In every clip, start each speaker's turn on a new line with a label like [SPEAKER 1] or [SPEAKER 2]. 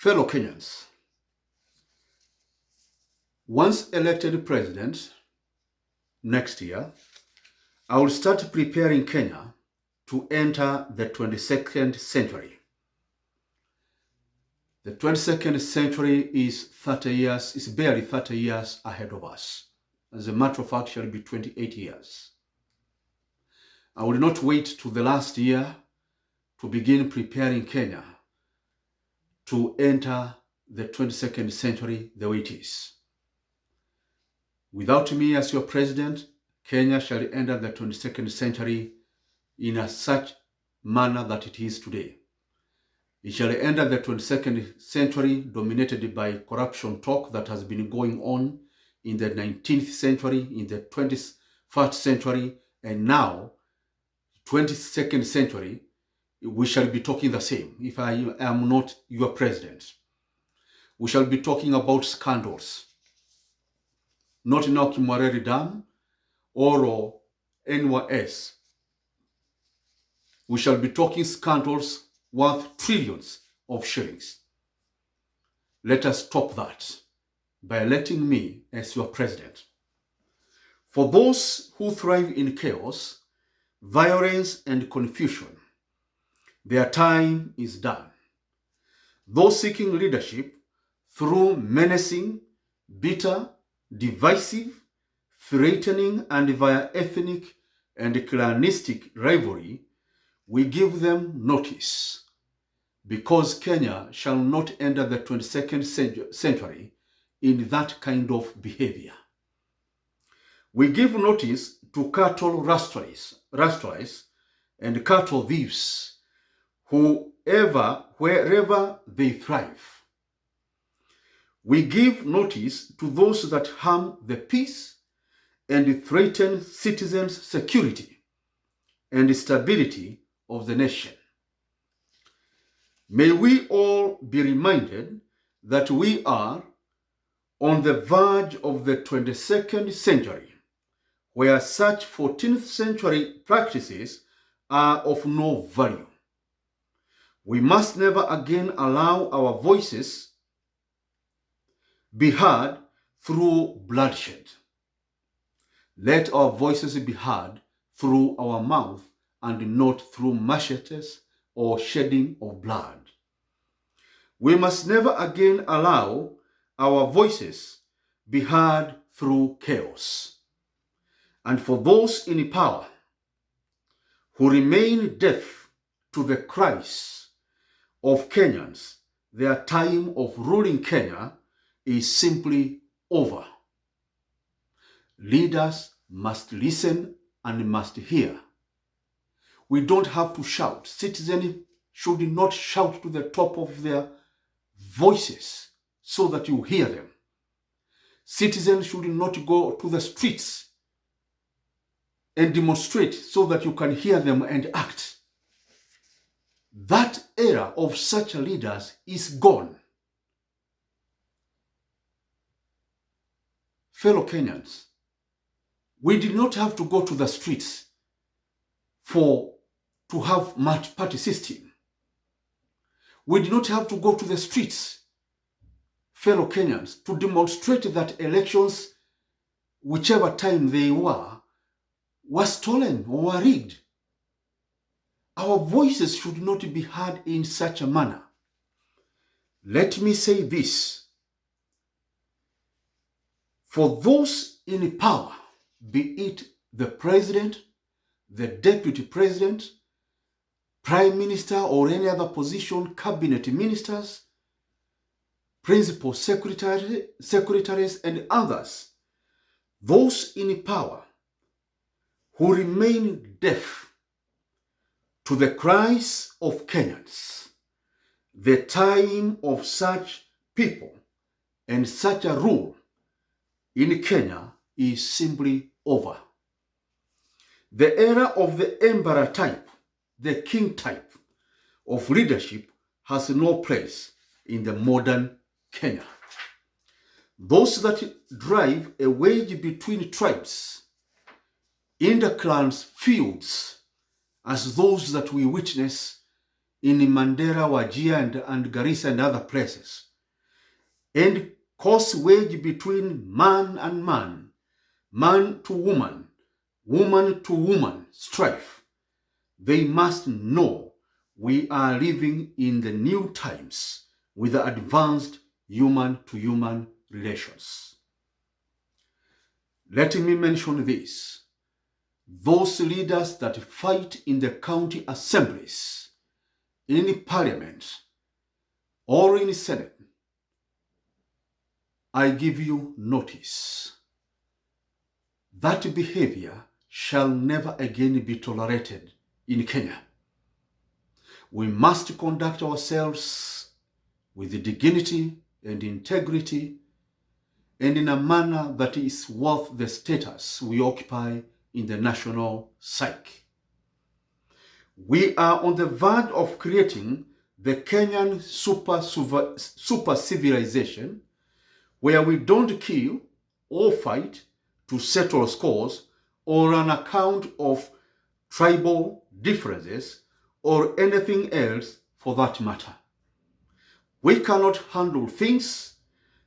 [SPEAKER 1] Fellow Kenyans, once elected president next year, I will start preparing Kenya to enter the 22nd century. The 22nd century is barely 30 years ahead of us. As a matter of fact, shall be 28 years. I will not wait to the last year to begin preparing Kenya to enter the 22nd century the way it is. Without me as your president, Kenya shall enter the 22nd century in such manner that it is today. It shall enter the 22nd century dominated by corruption talk that has been going on in the 19th century, in the 21st century, and now 22nd century. We shall be talking the same if I am not your president. We shall be talking about scandals, not in Kimwareri Dam or NYS. We shall be talking scandals worth trillions of shillings. Let us stop that by electing me as your president. For those who thrive in chaos, violence, and confusion, their time is done. Those seeking leadership through menacing, bitter, divisive, threatening, and via ethnic and clanistic rivalry, we give them notice, because Kenya shall not enter the 22nd century in that kind of behavior. We give notice to cattle rustlers and cattle thieves, wherever they thrive. We give notice to those that harm the peace and threaten citizens' security and stability of the nation. May we all be reminded that we are on the verge of the 22nd century, where such 14th century practices are of no value. We must never again allow our voices be heard through bloodshed. Let our voices be heard through our mouth and not through machetes or shedding of blood. We must never again allow our voices be heard through chaos. And for those in power who remain deaf to the cries of Kenyans, their time of ruling Kenya is simply over. Leaders must listen and must hear. We don't have to shout. Citizens should not shout to the top of their voices so that you hear them. Citizens should not go to the streets and demonstrate so that you can hear them and act. That era of such leaders is gone. Fellow Kenyans, we did not have to go to the streets to have multi-party system. We did not have to go to the streets, fellow Kenyans, to demonstrate that elections, whichever time they were stolen or were rigged. Our voices should not be heard in such a manner. Let me say this. For those in power, be it the president, the deputy president, prime minister, or any other position, cabinet ministers, principal secretaries, and others, those in power who remain deaf to the cries of Kenyans, the time of such people and such a rule in Kenya is simply over. The era of the emperor type, the king type of leadership has no place in the modern Kenya. Those that drive a wedge between tribes, interclans feuds, as those that we witness in Mandera, Wajir, and Garissa and other places, and cause wage between man and man, man to woman, woman to woman strife, they must know we are living in the new times with the advanced human-to-human relations. Let me mention this. Those leaders that fight in the county assemblies, in parliament, or in Senate, I give you notice. That behavior shall never again be tolerated in Kenya. We must conduct ourselves with dignity and integrity and in a manner that is worth the status we occupy in the national psyche. We are on the verge of creating the Kenyan super civilization where we don't kill or fight to settle scores or on account of tribal differences or anything else for that matter. We cannot handle things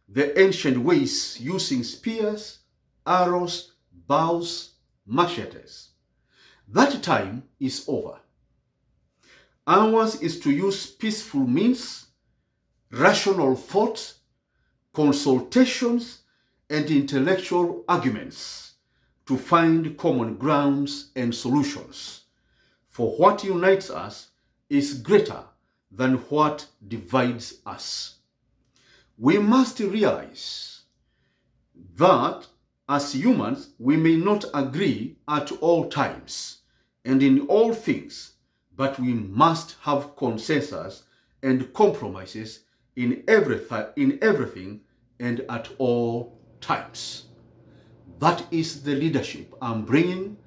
[SPEAKER 1] the ancient ways using spears, arrows, bows, machetes. That time is over. Ours is to use peaceful means, rational thought, consultations, and intellectual arguments to find common grounds and solutions. For what unites us is greater than what divides us. We must realize that as humans, we may not agree at all times and in all things, but we must have consensus and compromises in everything and at all times. That is the leadership I'm bringing.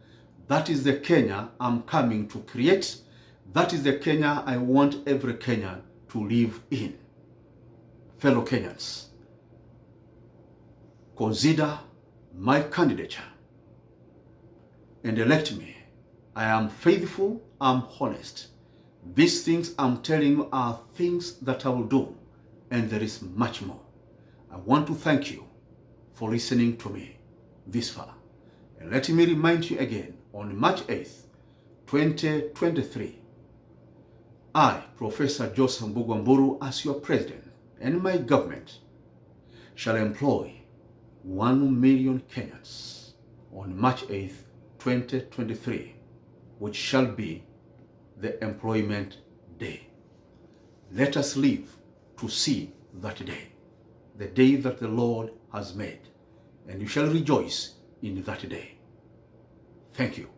[SPEAKER 1] That is the Kenya I'm coming to create. That is the Kenya I want every Kenyan to live in. Fellow Kenyans, consider my candidature and elect me. I am faithful, I'm honest. These things I'm telling you are things that I will do, and there is much more. I want to thank you for listening to me this far. And let me remind you again, on March 8th, 2023, I, Professor Joseph Mburu, as your president, and my government shall employ 1 million Kenyans on March 8th, 2023, which shall be the employment day. Let us live to see that day, the day that the Lord has made, and you shall rejoice in that day. Thank you.